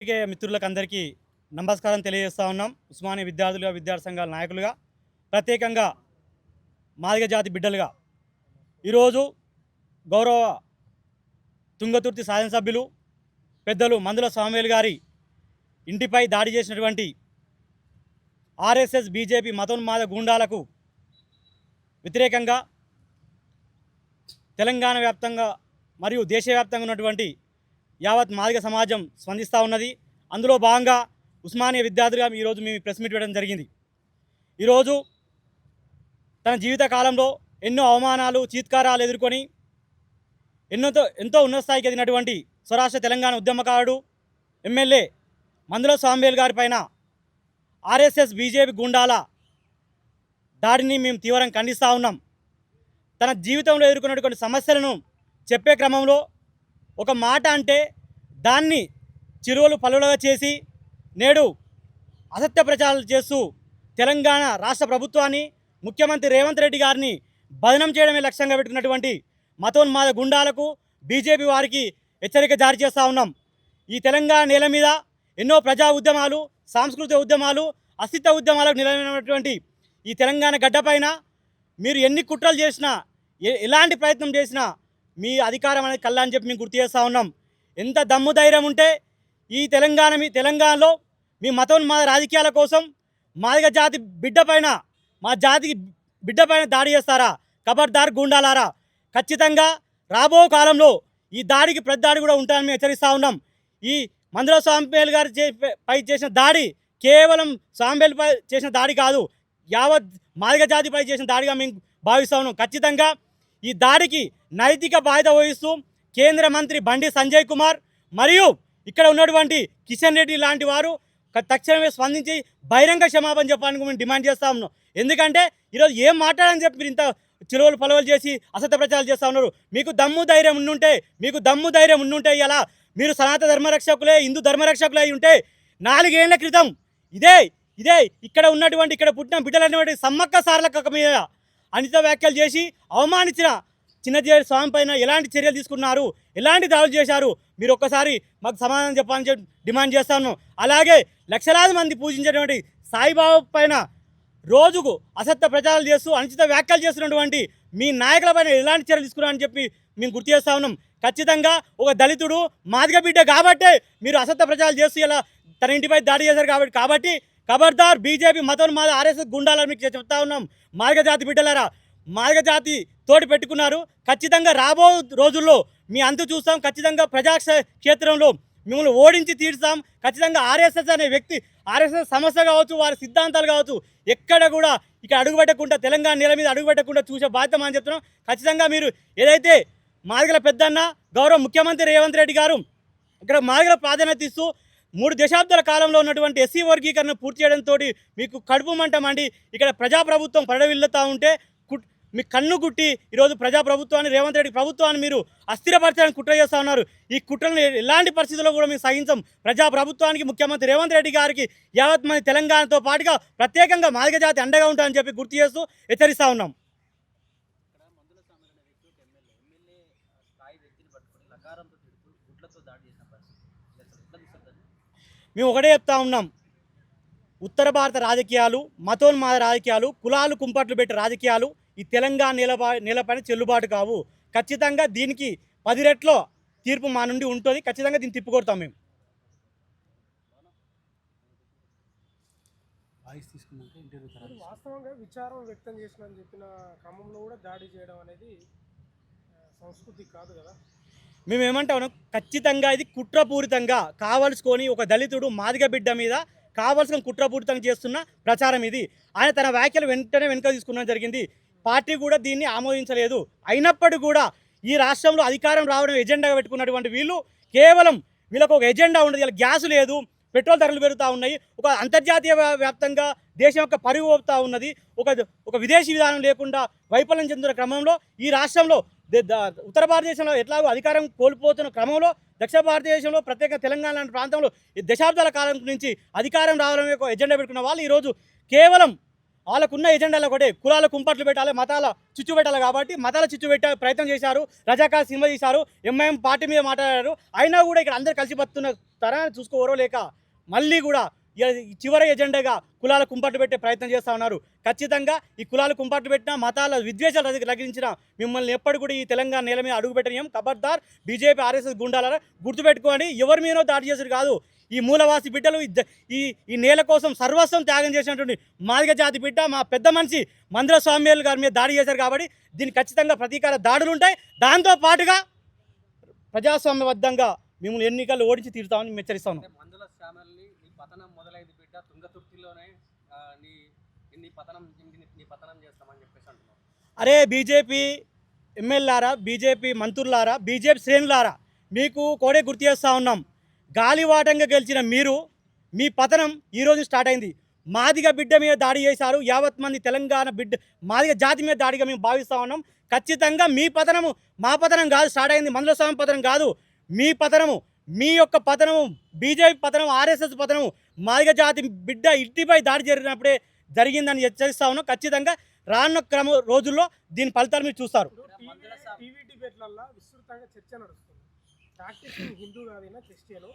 పాత్రికేయ మిత్రులకు అందరికీ నమస్కారం తెలియజేస్తా ఉన్నాం. ఉస్మానియా విద్యార్థులుగా, విద్యార్థి సంఘాల నాయకులుగా, ప్రత్యేకంగా మాదిగ జాతి బిడ్డలుగా ఈరోజు గౌరవ తుంగతుర్తి శాసనసభ్యులు పెద్దలు మందుల స్వామివేలు గారి ఇంటిపై దాడి చేసినటువంటి ఆర్ఎస్ఎస్ బీజేపీ మతోన్మాద గూండాలకు వ్యతిరేకంగా తెలంగాణ వ్యాప్తంగా మరియు దేశవ్యాప్తంగా ఉన్నటువంటి యావత్ మాదిగ సమాజం స్పందిస్తూ ఉన్నది. అందులో భాగంగా ఉస్మానియా విద్యార్థులుగా ఈరోజు మేము ప్రెస్ మీట్ పెట్టడం జరిగింది. ఈరోజు తన జీవిత కాలంలో ఎన్నో అవమానాలు, చీత్కారాలు ఎదుర్కొని ఎంతో ఉన్నత స్థాయికి ఎదిగినటువంటి స్వరాష్ట్ర తెలంగాణ ఉద్యమకారుడు ఎమ్మెల్యే మందుల స్వామివేలు గారి పైన ఆర్ఎస్ఎస్ బీజేపీ గుండాల దాడిని మేము తీవ్రంగా ఖండిస్తూ ఉన్నాం. తన జీవితంలో ఎదుర్కొన్నటువంటి సమస్యలను చెప్పే క్రమంలో ఒక మాట అంటే దాన్ని చిరువలు పలులుగా చేసి నేడు అసత్య ప్రచారాలు చేస్తూ తెలంగాణ రాష్ట్ర ప్రభుత్వాన్ని, ముఖ్యమంత్రి రేవంత్ రెడ్డి గారిని బదనం చేయడమే లక్ష్యంగా పెట్టుకున్నటువంటి మతోన్మాద గుండాలకు, బీజేపీ వారికి హెచ్చరిక జారీ చేస్తూ ఉన్నాం. ఈ తెలంగాణ నేల మీద ఎన్నో ప్రజా ఉద్యమాలు, సాంస్కృతిక ఉద్యమాలు, అస్తిత్వ ఉద్యమాలకు నిలబడినటువంటి ఈ తెలంగాణ గడ్డపైన మీరు ఎన్ని కుట్రలు చేసినా, ఎలాంటి ప్రయత్నం చేసినా మీ అధికారం అనేది కల్లా అని చెప్పి మేము గుర్తు చేస్తూ ఉన్నాం. ఎంత దమ్ము ధైర్యం ఉంటే ఈ తెలంగాణలో మీ మతోన్మాద రాజకీయాల కోసం మాదిగ జాతి బిడ్డపైన, మా జాతికి బిడ్డపైన దాడి చేస్తారా? ఖబర్దార్ గూండాలారా! ఖచ్చితంగా రాబో కాలంలో ఈ దాడికి ప్రతిదాడి కూడా ఉంటాయని మేము హెచ్చరిస్తూ ఉన్నాం. ఈ మందుల స్వామివేలు గారు పై చేసిన దాడి కేవలం స్వామివేలుపై చేసిన దాడి కాదు, యావత్ మాదిగ జాతిపై చేసిన దాడిగా మేము భావిస్తూ ఉన్నాం. ఖచ్చితంగా ఈ దాడికి నైతిక బాధ్యత వహిస్తూ కేంద్ర మంత్రి బండి సంజయ్ కుమార్ మరియు ఇక్కడ ఉన్నటువంటి కిషన్ రెడ్డి లాంటి వారు తక్షణమే స్పందించి బహిరంగ క్షమాపణ చెప్పాలని మేము డిమాండ్ చేస్తూ ఉన్నాం. ఎందుకంటే ఈరోజు ఏం మాట్లాడని చెప్పి మీరు ఇంత చిరువలు పలవలు చేసి అసత్య ప్రచారాలు చేస్తూ ఉన్నారు. మీకు దమ్ము ధైర్యం ఉండుంటే ఇలా మీరు సనాతన ధర్మరక్షకులే, హిందూ ధర్మరక్షకులే అయి ఉంటే 4 ఏళ్ల క్రితం ఇదే ఇక్కడ పుట్టిన బిడ్డలైనటువంటి సమ్మక్క సారలక్క మీద అనిత వ్యాఖ్యలు చేసి అవమానించిన చిన్నజీవి స్వామి పైన ఎలాంటి చర్యలు తీసుకున్నారు, ఎలాంటి దాడులు చేశారు, మీరు ఒక్కసారి మాకు సమాధానం చెప్పాలని చెప్పి డిమాండ్ చేస్తాను. అలాగే లక్షలాది మంది పూజించేటువంటి సాయిబాబా పైన రోజుకు అసత్య ప్రచారాలు చేస్తూ అనుచిత వ్యాఖ్యలు చేస్తున్నటువంటి మీ నాయకుల పైన ఎలాంటి చర్యలు తీసుకున్నారని చెప్పి మేము గుర్తు చేస్తూ ఉన్నాం. ఖచ్చితంగా ఒక దళితుడు మాదిగ బిడ్డ కాబట్టే మీరు అసత్య ప్రచారాలు చేస్తూ ఇలా తన ఇంటిపై దాడి చేశారు కాబట్టి ఖబర్దార్ బీజేపీ మతోన్మాద ఆర్ఎస్ఎస్ గుండాలని మీకు చెప్తా ఉన్నాం. మాదిగ జాతి బిడ్డలారా, మాదిగ జాతి తోటి పెట్టుకున్నారు. ఖచ్చితంగా రాబో రోజుల్లో మీ అంతు చూస్తాం. ఖచ్చితంగా ప్రజా క్షేత్రంలో మిమ్మల్ని ఓడించి తీర్చాం. ఖచ్చితంగా ఆర్ఎస్ఎస్ అనే వ్యక్తి, ఆర్ఎస్ఎస్ సమస్య కావచ్చు, వారి సిద్ధాంతాలు కావచ్చు, ఎక్కడ కూడా ఇక్కడ అడుగుపెట్టకుండా, తెలంగాణ నేల మీద అడుగుపెట్టకుండా చూసే బాధ్యత అని చెప్తున్నాం. ఖచ్చితంగా మీరు ఏదైతే మాదిగల పెద్దన్న గౌరవ ముఖ్యమంత్రి రేవంత్ రెడ్డి గారు ఇక్కడ మాదిగల ప్రాధాన్యత ఇస్తూ 3 దశాబ్దాల కాలంలో ఉన్నటువంటి ఎస్సీ వర్గీకరణ పూర్తి చేయడంతో మీకు కడుపు మంటమండి ఇక్కడ ప్రజాప్రభుత్వం పడవిల్లుతూ ఉంటే మీ కన్ను గుట్టి ఈరోజు ప్రజాప్రభుత్వాన్ని, రేవంత్ రెడ్డి ప్రభుత్వాన్ని మీరు అస్థిరపరచడానికి కుట్ర చేస్తూ ఉన్నారు. ఈ కుట్రను ఎలాంటి పరిస్థితుల్లో కూడా మేము సహించం. ప్రజాప్రభుత్వానికి, ముఖ్యమంత్రి రేవంత్ రెడ్డి గారికి యావత్ మంది తెలంగాణతో పాటుగా ప్రత్యేకంగా మాదిగ జాతి అండగా ఉంటామని చెప్పి గుర్తు చేస్తూ హెచ్చరిస్తూ ఉన్నాం. మేము ఒకటే చెప్తా ఉన్నాం, ఉత్తర భారత రాజకీయాలు, మతోన్మాద రాజకీయాలు, కులాలు కుంపట్లు పెట్టే రాజకీయాలు ఈ తెలంగాణ నేలపైన చెల్లుబాటు కావు. ఖచ్చితంగా దీనికి 10 రెట్ల తీర్పు మా నుండి ఉంటుంది. ఖచ్చితంగా దీన్ని తిప్పుకొడతాం. మేము వాస్తవంగా విచారం వ్యక్తం చేసిన చెప్పిన క్రమంలో కూడా దాడి చేయడం అనేది సంస్కృతి కాదు కదా. మేము ఏమంటాము, ఖచ్చితంగా ఇది కుట్రపూరితంగా కావలసుకొని ఒక దళితుడు మాదిగ బిడ్డ మీద కావలసిన కుట్రపూరితంగా చేస్తున్న ప్రచారం ఇది. ఆయన తన వ్యాఖ్యలు వెనుక తీసుకున్నది జరిగింది. పార్టీ కూడా దీన్ని ఆమోదించలేదు. అయినప్పటికీ కూడా ఈ రాష్ట్రంలో అధికారం రావడం ఎజెండాగా పెట్టుకున్నటువంటి వీళ్ళు కేవలం వీళ్ళకు ఒక ఎజెండా ఉండదు. ఇలా గ్యాస్ లేదు, పెట్రోల్ ధరలు పెరుగుతూ ఉన్నాయి, ఒక అంతర్జాతీయ వ్యాప్తంగా దేశం యొక్క పరుగు పోతా ఉన్నది, ఒక విదేశీ విధానం లేకుండా వైఫల్యం చెందుతున్న క్రమంలో ఈ రాష్ట్రంలో ఉత్తర భారతదేశంలో ఎట్లాగో అధికారం కోల్పోతున్న క్రమంలో దక్షిణ భారతదేశంలో ప్రత్యేక తెలంగాణ లాంటి ప్రాంతంలో దశాబ్దాల కాలం నుంచి అధికారం రావాలనే ఒక ఎజెండా పెట్టుకున్న వాళ్ళు ఈరోజు కేవలం వాళ్ళకున్న ఎజెండాలో ఒకటే కులాల కుంపట్లు పెట్టాలి, మతాల చిచ్చు పెట్టాలి. కాబట్టి మతాల చిచ్చు పెట్టే ప్రయత్నం చేశారు. రజాకార్ సినిమా తీశారు, ఎంఐఎం పార్టీ మీద మాట్లాడారు. అయినా కూడా ఇక్కడ అందరు కలిసి బతున్న తరాన్ని చూసుకోవరో లేక మళ్ళీ కూడా చివరి ఎజెండాగా కులాల కుంపట్లు పెట్టే ప్రయత్నం చేస్తూ ఉన్నారు. ఖచ్చితంగా ఈ కులాల కుంపట్లు పెట్టిన మతాల విద్వేషాలు రగిలించిన మిమ్మల్ని ఎప్పటి కూడా ఈ తెలంగాణ నేల మీద అడుగు పెట్టనీయం. ఖబర్దార్ బీజేపీ ఆర్ఎస్ఎస్ గుండాలను గుర్తుపెట్టుకొని ఎవరి మీదనో దాడి చేశారు కాదు. ఈ మూలవాసి బిడ్డలు ఈ నేల కోసం సర్వస్వం త్యాగం చేసినటువంటి మాదిగ జాతి బిడ్డ మా పెద్ద మనిషి మందుల స్వామ్యాలు గారి మీద దాడి చేశారు. కాబట్టి దీనికి ఖచ్చితంగా ప్రతీకార దాడులు ఉంటాయి. దాంతో పాటుగా ప్రజాస్వామ్యబద్ధంగా మిమ్మల్ని ఎన్నికలు ఓడించి తీరుతామని హెచ్చరిస్తాను. మందుల స్వామ్యాల్ని నీ పతనం మొదలైంది బిడ్డ, తుంగతుర్తిలోనే నీ పతనం చేస్తామని చెప్పేసి అంటున్నాను. అరే బీజేపీ ఎమ్మెల్యేలారా, బీజేపీ మంత్రులారా, బీజేపీ శ్రేణులారా, మీకు కోడే గుర్తు చేస్తూ ఉన్నాం. గాలివాటంగా గెలిచిన మీరు మీ పతనం ఈరోజు స్టార్ట్ అయింది. మాదిగ బిడ్డ మీద దాడి చేశారు. యావత్ మంది తెలంగాణ బిడ్డ మాదిగ జాతి మీద దాడిగా మేము భావిస్తూ ఉన్నాం. ఖచ్చితంగా మీ పతనము మా పతనం కాదు స్టార్ట్ అయింది. మందుల స్వామి పతనం కాదు, మీ పతనము, మీ యొక్క పతనము, బీజేపీ పతనం, ఆర్ఎస్ఎస్ పతనము, మాదిగ జాతి బిడ్డ ఇంటిపై దాడి జరిగినప్పుడే జరిగిందని హెచ్చరిస్తా ఉన్నాం. ఖచ్చితంగా రానున్న రోజుల్లో దీని ఫలితాలు మీరు చూస్తారు. టీవీ డిబేట్లల్లో విస్తృతంగా చర్చ నడుస్తుంది. ప్రాక్టీసింగ్ హిందూ కాదైనా క్రిస్టియను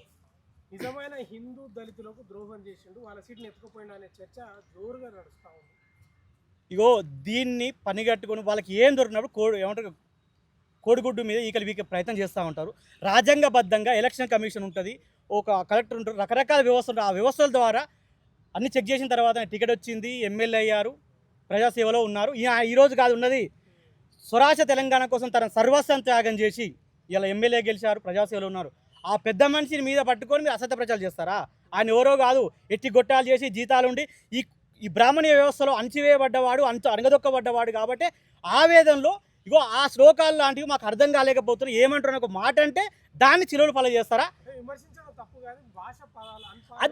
నిజమైన హిందూ దళితులకు ద్రోహం చేసిండు, వాళ్ళ సీట్ని ఎత్తుకుపోయిండు అనే చర్చ జోరుగా నడుస్తూ ఉంది. ఇగో దీన్ని పనిగట్టుకొని వాళ్ళకి ఏం దొరికినప్పుడు ఏమంటారు కోడిగుడ్డు మీద ఈకలు వీకే ప్రయత్నం చేస్తూ ఉంటారు. రాజ్యాంగబద్ధంగా ఎలక్షన్ కమిషన్ ఉంటుంది, ఒక కలెక్టర్ ఉంటారు, రకరకాల వ్యవస్థలు ఉంటాయి. ఆ వ్యవస్థల ద్వారా అన్ని చెక్ చేసిన తర్వాత టికెట్ వచ్చింది, ఎమ్మెల్యే అయ్యారు, ప్రజాసేవలో ఉన్నారు. ఈరోజు కాదు ఉన్నది, స్వరాష్ట్ర తెలంగాణ కోసం తన సర్వస్వం త్యాగం చేసి ఇలా ఎమ్మెల్యే గెలిచారు, ప్రజాసేవలో ఉన్నారు. ఆ పెద్ద మనిషిని మీద పట్టుకొని మీరు అసత్య ప్రచారం చేస్తారా? ఆయన ఎవరో కాదు, ఎట్టి గొట్టాలు చేసి జీతాలుండి ఈ బ్రాహ్మణీయ వ్యవస్థలో అణచివేయబడ్డవాడు, అణగదొక్కబడ్డవాడు. కాబట్టి ఆవేదనలో ఇగో ఆ శ్లోకాలు లాంటివి మాకు అర్థం కాలేకపోతున్నాయి, ఏమంటారు ఒక మాట అంటే దాన్ని చిలువలు ఫల చేస్తారా?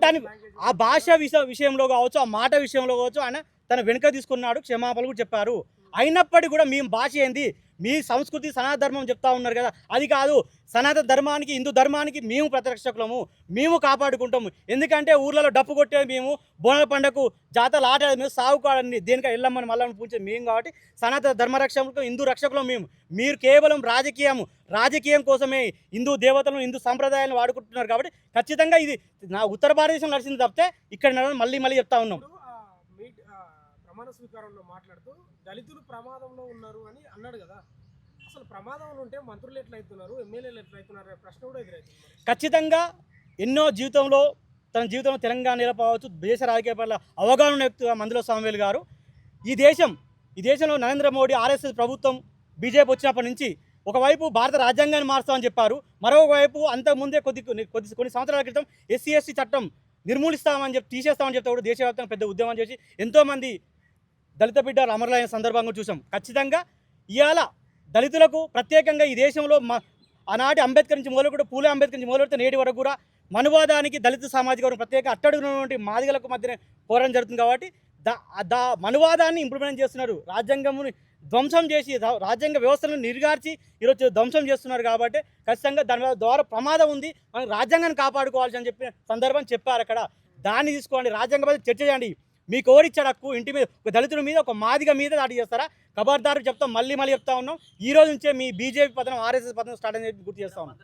దాని ఆ భాష విషయంలో కావచ్చు, ఆ మాట విషయంలో కావచ్చు, ఆయన తన వెనుక తీసుకున్నాడు, క్షమాపణలు కూడా చెప్పారు. అయినప్పటికీ కూడా మేము భాష ఏంది, మీ సంస్కృతి సనాతన ధర్మం చెప్తా ఉన్నారు కదా, అది కాదు. సనాతన ధర్మానికి, హిందూ ధర్మానికి మేము ప్రతిరక్షకులము, మేము కాపాడుకుంటాము. ఎందుకంటే ఊర్లలో డప్పు కొట్టేది మేము, బోనాల పండుగకు జాతరలు ఆటేది మేము, సాగుకాడని దేనిక వెళ్ళమని మళ్ళీ పూజేది మేము. కాబట్టి సనాతన ధర్మ రక్షకులు, హిందూ రక్షకులు మేము. మీరు కేవలం రాజకీయం కోసమే హిందూ దేవతలను, హిందూ సంప్రదాయాలను వాడుకుంటున్నారు. కాబట్టి ఖచ్చితంగా ఇది నా ఉత్తర భారతదేశం నడిచింది తప్పితే ఇక్కడ మళ్ళీ చెప్తా ఉన్నాం. ప్రమాణ స్వీకారంలో మాట్లాడుతూ దళితులు ప్రమాదంలో ఉన్నారు అని అన్నాడు కదా, అసలు ప్రమాదంలో ఉంటే మంత్రులు ఎట్లయితున్నారు, ఎమ్మెల్యేలు ఎట్లయితున్నారు అనే ప్రశ్న కూడా ఎదురవుతుంది. ఖచ్చితంగా ఎన్నో తన జీవితంలో తెలంగాణ నిలపవచ్చు, దేశ రాజకీయ పట్ల అవగాహన వ్యక్తిగా మందుల స్వామివేలు గారు. ఈ దేశంలో నరేంద్ర మోడీ ఆర్ఎస్ఎస్ ప్రభుత్వం బీజేపీ వచ్చినప్పటి నుంచి ఒకవైపు భారత రాజ్యాంగాన్ని మారుస్తామని చెప్పారు, మరోవైపు అంతకుముందే కొన్ని సంవత్సరాల క్రితం ఎస్సీ చట్టం నిర్మూలిస్తామని తీసేస్తామని చెప్తే కూడా దేశవ్యాప్తంగా పెద్ద ఉద్యమం చేసి ఎంతోమంది దళిత బిడ్డలు అమరులైన సందర్భంగా చూసాం. ఖచ్చితంగా ఇవాళ దళితులకు ప్రత్యేకంగా ఈ దేశంలో ఆనాటి అంబేద్కర్ నుంచి మొదలుపెట్టి, పూలే అంబేద్కర్ నుంచి మొదలుపెడితే నేటి వరకు కూడా మనువాదానికి దళిత సామాజిక వర్గం ప్రత్యేక అట్టడుగునటువంటి మాదిగలకు మధ్యనే పోరాటం జరుగుతుంది. కాబట్టి మనువాదాన్ని ఇంప్లిమెంట్ చేస్తున్నారు, రాజ్యాంగముని ధ్వంసం చేసి రాజ్యాంగ వ్యవస్థలను నిర్గార్చి ఈరోజు ధ్వంసం చేస్తున్నారు. కాబట్టి ఖచ్చితంగా దాని ద్వారా ప్రమాదం ఉంది, మనం రాజ్యాంగాన్ని కాపాడుకోవాల్సి అని చెప్పిన సందర్భం చెప్పారు అక్కడ. దాన్ని తీసుకోండి, రాజ్యాంగం చర్చ చేయండి. మీకు ఓడిచ్చాడు హక్కు, ఇంటి మీద ఒక దళితుడి మీద, ఒక మాదిగ మీద దాడి చేస్తారా? ఖబర్దారు చెప్తాం, మళ్ళీ చెప్తా ఉన్నాం. ఈ రోజు నుంచే మీ బీజేపీ పతనం, ఆర్ఎస్ఎస్ పతనం స్టార్ట్ అని గుర్తు చేస్తా ఉన్నాం.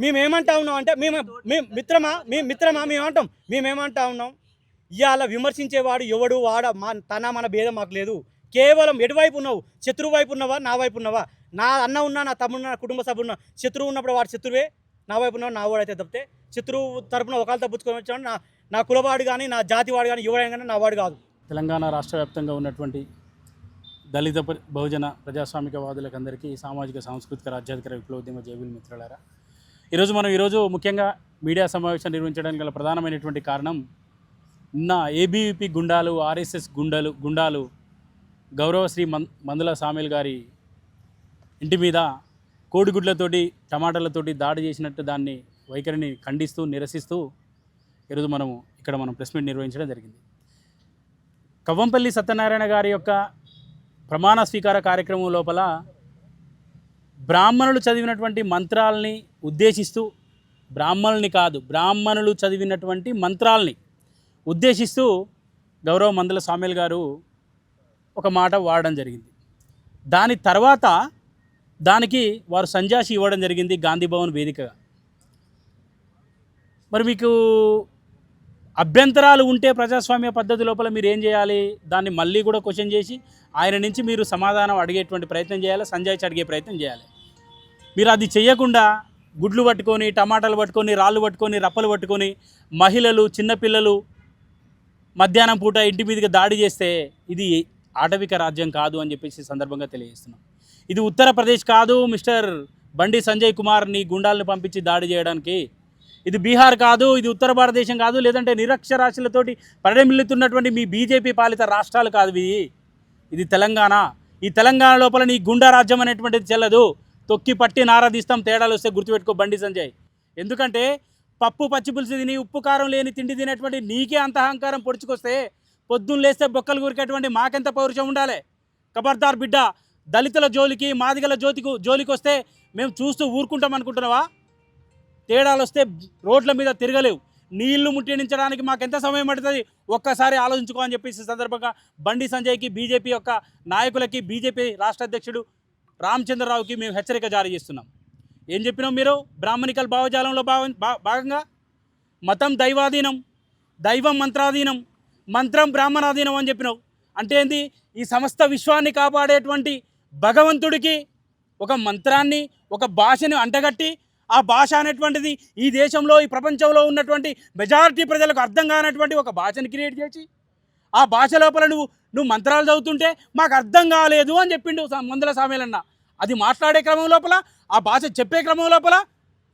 మేమేమంటా ఉన్నాం అంటే మేమేమంటా ఉన్నాం, ఇవాళ విమర్శించేవాడు ఎవడు మన భేదం మాకు లేదు. కేవలం ఎటువైపు ఉన్నావు, శత్రువు వైపు ఉన్నావా, నా వైపు ఉన్నావా? నా అన్న ఉన్నా, నా తమ్ముడున్నా, నా కుటుంబ సభ్యున్నా, శత్రువు ఉన్నప్పుడు వాడు శత్రువే, నా వైపు ఉన్నాడు, నా వాడు అయితే తప్పితే శత్రువు తరపున ఒకళ్ళు తప్పుకొని వచ్చాడు నా కులవాడు కానీ, నా జాతివాడు కానీ, ఎవరైనా కానీ నా వాడు కాదు. తెలంగాణ రాష్ట్ర వ్యాప్తంగా ఉన్నటువంటి దళిత బహుజన ప్రజాస్వామికవాదులకు అందరికీ సామాజిక సాంస్కృతిక రాజ్యాధికార విప్లవోద్యమ జేబీలు మిత్రులారా, ఈరోజు ముఖ్యంగా మీడియా సమావేశం నిర్వహించడానికి గల ప్రధానమైనటువంటి కారణం, నిన్న ఏబీవీపీ గుండాలు, ఆర్ఎస్ఎస్ గుండాలు గౌరవశ్రీ మందుల సామేల్ గారి ఇంటి మీద కోడిగుడ్లతోటి, టమాటాలతోటి దాడి చేసినట్టు దాన్ని వైఖరిని ఖండిస్తూ, నిరసిస్తూ ఈరోజు మనం ప్రెస్ మీట్ నిర్వహించడం జరిగింది. కవ్వంపల్లి సత్యనారాయణ గారి యొక్క ప్రమాణ స్వీకార కార్యక్రమం లోపల బ్రాహ్మణులు చదివినటువంటి మంత్రాలని ఉద్దేశిస్తూ బ్రాహ్మణుల్ని కాదు, బ్రాహ్మణులు చదివినటువంటి మంత్రాల్ని ఉద్దేశిస్తూ గౌరవ మందల సామ్యుల్ గారు ఒక మాట వాడడం జరిగింది. దాని తర్వాత దానికి వారు సంజాషి ఇవ్వడం జరిగింది గాంధీ భవన్ వేదికగా. మరి మీకు అభ్యంతరాలు ఉంటే ప్రజాస్వామ్య పద్ధతి లోపల మీరు ఏం చేయాలి? దాన్ని మళ్ళీ కూడా క్వశ్చన్ చేసి ఆయన నుంచి మీరు సమాధానం అడిగేటువంటి ప్రయత్నం చేయాలి, సంజాయిషి అడిగే ప్రయత్నం చేయాలి. మీరు అది చేయకుండా గుడ్లు పట్టుకొని, టమాటాలు పట్టుకొని, రాళ్ళు పట్టుకొని, రప్పలు పట్టుకొని, మహిళలు, చిన్నపిల్లలు మధ్యాహ్నం పూట ఇంటి మీదకి దాడి చేస్తే ఇది ఆటవిక రాజ్యం కాదు అని చెప్పేసి సందర్భంగా తెలియజేస్తున్నాం. ఇది ఉత్తరప్రదేశ్ కాదు మిస్టర్ బండి సంజయ్ కుమార్ నీ గుండాలను పంపించి దాడి చేయడానికి. ఇది బీహార్ కాదు, ఇది ఉత్తర భారతదేశం కాదు, లేదంటే నిరక్షరాస్యులతోటి పరిమిల్లుతున్నటువంటి మీ బీజేపీ పాలిత రాష్ట్రాలు కాదు ఇది తెలంగాణ. ఈ తెలంగాణ లోపల నీ గుండా రాజ్యం అనేటువంటిది చెల్లదు. తొక్కి పట్టి నారాధిస్తాం, తేడాలు వస్తే గుర్తుపెట్టుకో బండి సంజయ్. ఎందుకంటే పప్పు పచ్చిపులుసు తిని ఉప్పు కారం లేని తిండి తినేటువంటి నీకే అంత అహంకారం పొడుచుకొస్తే పొద్దున్న లేస్తే బొక్కలు గురికేటువంటి మాకెంత పౌరుషం ఉండాలి? ఖబర్దార్ బిడ్డ, దళితుల జోలికి, మాదిగల జోలికి వస్తే మేము చూస్తూ ఊరుకుంటాం అనుకుంటున్నావా? తేడాలు వస్తే రోడ్ల మీద తిరగలేవు. నీళ్లు ముట్టించడానికి మాకెంత సమయం పడుతుంది ఒక్కసారి ఆలోచించుకో అని చెప్పేసి సందర్భంగా బండి సంజయ్కి, బీజేపీ యొక్క నాయకులకి, బీజేపీ రాష్ట్ర అధ్యక్షుడు రామచంద్రరావుకి మేము హెచ్చరిక జారీ చేస్తున్నాం. ఏం చెప్పినాం? మీరు బ్రాహ్మణికల్ భావజాలంలో భాగంగా మతం దైవాధీనం, దైవం మంత్రాధీనం, మంత్రం బ్రాహ్మణాధీనం అని చెప్పినావు. అంటే ఏంది? ఈ సమస్త విశ్వాన్ని కాపాడేటువంటి భగవంతుడికి ఒక మంత్రాన్ని, ఒక భాషను అంటగట్టి ఆ భాష అనేటువంటిది ఈ దేశంలో, ఈ ప్రపంచంలో ఉన్నటువంటి మెజారిటీ ప్రజలకు అర్థం కానటువంటి ఒక భాషను క్రియేట్ చేసి ఆ భాష లోపల నువ్వు మంత్రాలు చదువుతుంటే మాకు అర్థం కాలేదు అని చెప్పిండు మందల సామ్యులన్న. అది మాట్లాడే క్రమం లోపల, ఆ భాష చెప్పే క్రమం లోపల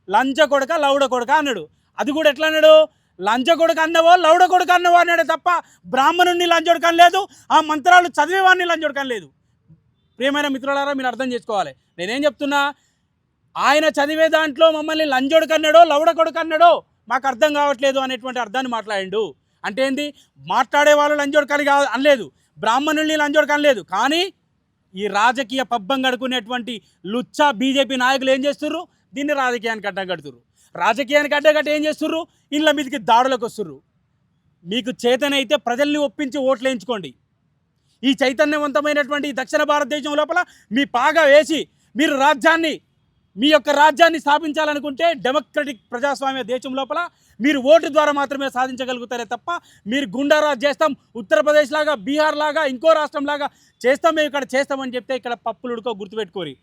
లంచ కొడక లౌడ కొడక అన్నాడు. అది కూడా ఎట్లా అన్నాడు? లంచ కొడక అన్నవో లౌడ కొడక అన్నవో అన్నాడే తప్ప బ్రాహ్మణుడిని లంచొడకం లేదు, ఆ మంత్రాలు చదివేవాడిని లంచొడకం లేదు. ప్రియమైన మిత్రులారా, మీరు అర్థం చేసుకోవాలి. నేనేం చెప్తున్నా, ఆయన చదివే దాంట్లో మమ్మల్ని లంజొడకన్నాడో లౌడ కొడుకన్నాడో మాకు అర్థం కావట్లేదు అనేటువంటి అర్థాన్ని మాట్లాడిండు. అంటే ఏంది? మాట్లాడే వాళ్ళు లంజొడకని కాదు అనలేదు, బ్రాహ్మణుల్ని లంజొడకనలేదు. కానీ ఈ రాజకీయ పబ్బం గడుకునేటువంటి లుచ్చా బీజేపీ నాయకులు ఏం చేస్తుర్రు? దీన్ని రాజకీయానికి అడ్డం కడుతుర్రు. రాజకీయానికి అడ్డగట్టి ఏం చేస్తుర్రు? ఇళ్ళ మీదకి దాడులకు వస్తుర్రు. మీకు చేతనైతే ప్రజల్ని ఒప్పించి ఓట్లు వేయించుకోండి. ఈ చైతన్యవంతమైనటువంటి దక్షిణ భారతదేశం లోపల మీ పాగా వేసి మీరు మీ యొక్క రాజ్యాన్ని స్థాపించాలనుకుంటే డెమోక్రటిక్ ప్రజాస్వామ్య దేశం లోపల మీరు ఓటు ద్వారా మాత్రమే సాధించగలుగుతారే తప్ప మీరు గుండారాజ్ చేస్తాం, ఉత్తరప్రదేశ్ లాగా, బీహార్ లాగా, ఇంకో రాష్ట్రం లాగా చేస్తాం, మేము ఇక్కడ చేస్తామని చెప్తే ఇక్కడ పప్పులు ఉడుకో గుర్తుపెట్టుకోరి.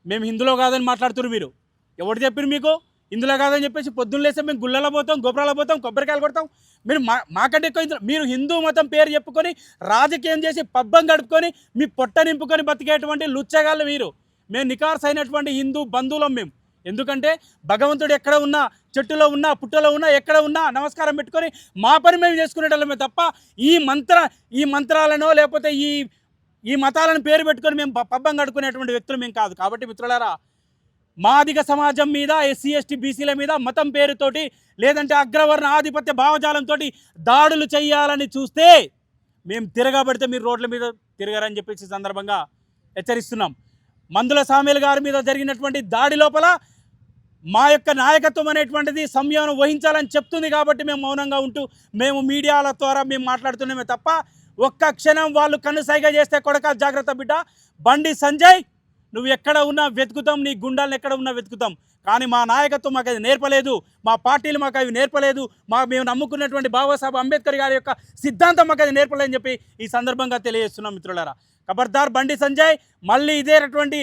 మేము హిందులో కాదని మాట్లాడుతున్నారు మీరు. ఎవరు చెప్పారు మీకు ఇందులో కాదని చెప్పేసి? పొద్దున్న లేస్తే మేము గుళ్ళలో పోతాం, గొప్పరాలో పోతాం, కొబ్బరికాయలు కొడతాం. మీరు మాకంటే ఎక్కువ మీరు హిందూ మతం పేరు చెప్పుకొని రాజకీయం చేసి పబ్బం గడుపుకొని మీ పొట్ట నింపుకొని బతికేటువంటి లుచ్చగాళ్ళు మీరు. మేము నికార్స్ అయినటువంటి హిందూ బంధువులం మేము. ఎందుకంటే భగవంతుడు ఎక్కడ ఉన్నా, చెట్టులో ఉన్నా, పుట్టలో ఉన్నా, ఎక్కడ ఉన్నా నమస్కారం పెట్టుకొని మా పని మేము చేసుకునేటోళ్ళమే తప్ప ఈ మంత్రాలను లేకపోతే ఈ మతాలను పేరు పెట్టుకొని మేము పబ్బం గడుకునేటువంటి వ్యక్తులు మేము కాదు. కాబట్టి మిత్రులారా, మాదిగ సమాజం మీద, ఎస్సీ ఎస్టీ బీసీల మీద మతం పేరుతోటి లేదంటే అగ్రవర్ణ ఆధిపత్య భావజాలంతో దాడులు చేయాలని చూస్తే మేము తిరగబడితే మీరు రోడ్ల మీద తిరగరని చెప్పేసి సందర్భంగా హెచ్చరిస్తున్నాం. మందుల సామ్యుల్ గారి మీద జరిగినటువంటి దాడి లోపల మా యొక్క నాయకత్వం అనేటువంటిది సంయమనం వహించాలని చెప్తుంది. కాబట్టి మేము మౌనంగా ఉంటూ మేము మీడియాల ద్వారా మేము మాట్లాడుతున్నామే తప్ప ఒక్క క్షణం వాళ్ళు కన్నుసైగ చేస్తే కొడక జాగ్రత్త బిడ్డ. బండి సంజయ్, నువ్వు ఎక్కడ ఉన్నా వెతుకుతాం, నీ గుండాలను ఎక్కడ ఉన్నా వెతుకుతాం. కానీ మా నాయకత్వం మాకు అది నేర్పలేదు, మా పార్టీలు మాకు అవి నేర్పలేదు, మేము నమ్ముకున్నటువంటి బాబాసాహెబ్ అంబేద్కర్ గారి యొక్క సిద్ధాంతం మాకు అది నేర్పలేదని చెప్పి ఈ సందర్భంగా తెలియజేస్తున్నాం మిత్రులారా. ఖబర్దార్ బండి సంజయ్, మళ్ళీ ఇదేటువంటి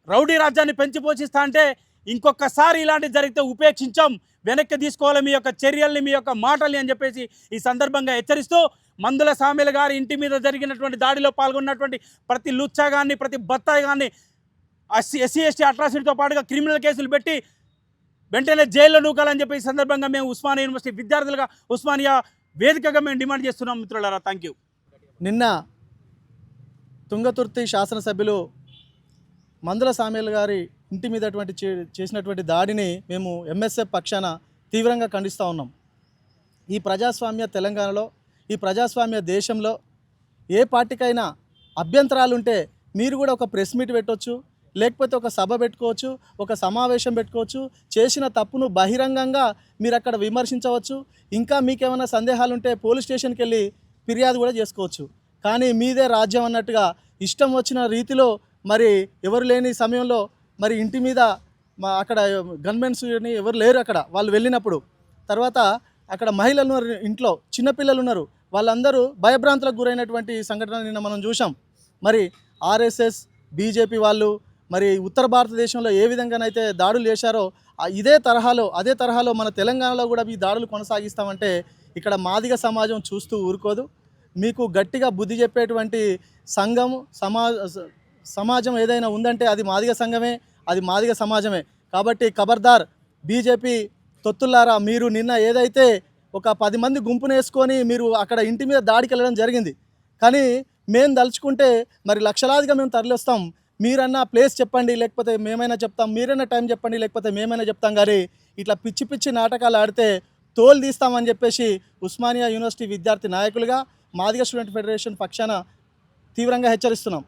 రౌడీ రాజ్యాన్ని పెంచి పోషిస్తా అంటే ఇంకొకసారి ఇలాంటివి జరిగితే ఉపేక్షించాం, వెనక్కి తీసుకోవాలి మీ యొక్క చర్యల్ని, మీ యొక్క మాటల్ని అని చెప్పేసి ఈ సందర్భంగా హెచ్చరిస్తూ మందుల సామ్యుల్ గారి ఇంటి మీద జరిగినటువంటి దాడిలో పాల్గొన్నటువంటి ప్రతి లుచ్చాగాన్ని, ప్రతి బత్తాయిగాన్ని ఎస్సీ ఎస్టీ అట్రాసిటీతో పాటుగా క్రిమినల్ కేసులు పెట్టి వెంటనే జైల్లో నూకాలని చెప్పి ఈ సందర్భంగా మేము ఉస్మానియా యూనివర్సిటీ విద్యార్థులుగా, ఉస్మానియా వేదికగా మేము డిమాండ్ చేస్తున్నాం మిత్రులారా. Thank you. నిన్న తుంగతుర్తి శాసనసభ్యులు మందుల సామ్యుల్ గారి ఇంటి మీద చేసినటువంటి దాడిని మేము ఎంఎస్ఎఫ్ పక్షాన తీవ్రంగా ఖండిస్తూ ఉన్నాం. ఈ ప్రజాస్వామ్య తెలంగాణలో, ఈ ప్రజాస్వామ్య దేశంలో ఏ పార్టీకైనా అభ్యంతరాలుంటే మీరు కూడా ఒక ప్రెస్ మీట్ పెట్టవచ్చు, లేకపోతే ఒక సభ పెట్టుకోవచ్చు, ఒక సమావేశం పెట్టుకోవచ్చు, చేసిన తప్పును బహిరంగంగా మీరు అక్కడ విమర్శించవచ్చు. ఇంకా మీకేమైనా సందేహాలు ఉంటే పోలీస్ స్టేషన్కి వెళ్ళి ఫిర్యాదు కూడా చేసుకోవచ్చు. కానీ మీదే రాజ్యం అన్నట్టుగా ఇష్టం వచ్చిన రీతిలో మరి ఎవరు లేని సమయంలో మరి ఇంటి మీద అక్కడ గన్మెన్స్ ఎవరు లేరు అక్కడ వాళ్ళు వెళ్ళినప్పుడు. తర్వాత అక్కడ మహిళలు ఉన్నారు, ఇంట్లో చిన్నపిల్లలు ఉన్నారు, వాళ్ళందరూ భయభ్రాంతులకు గురైనటువంటి సంఘటన నిన్న మనం చూసాం. మరి ఆర్ఎస్ఎస్ బీజేపీ వాళ్ళు మరి ఉత్తర భారతదేశంలో ఏ విధంగానైతే దాడులు చేశారో అదే తరహాలో మన తెలంగాణలో కూడా ఈ దాడులు కొనసాగిస్తామంటే ఇక్కడ మాదిగ సమాజం చూస్తూ ఊరుకోదు. మీకు గట్టిగా బుద్ధి చెప్పేటువంటి సంఘం సమాజం ఏదైనా ఉందంటే అది మాదిగ సంఘమే, అది మాదిగ సమాజమే. కాబట్టి ఖబర్దార్ బీజేపీ తొత్తులారా, మీరు నిన్న ఏదైతే ఒక 10 మంది గుంపునేసుకొని మీరు అక్కడ ఇంటి మీద దాడికి వెళ్ళడం జరిగింది. కానీ మేము దలుచుకుంటే మరి లక్షలాదిగా మేము తరలిస్తాం. మీరన్నా ప్లేస్ చెప్పండి, లేకపోతే మేమైనా చెప్తాం, మీరైనా టైం చెప్పండి, లేకపోతే మేమైనా చెప్తాం. కానీ ఇట్లా పిచ్చి పిచ్చి నాటకాలు ఆడితే తోలు తీస్తామని చెప్పేసి ఉస్మానియా యూనివర్సిటీ విద్యార్థి నాయకులుగా మాదిగ స్టూడెంట్ ఫెడరేషన్ పక్షాన తీవ్రంగా హెచ్చరిస్తున్నాం.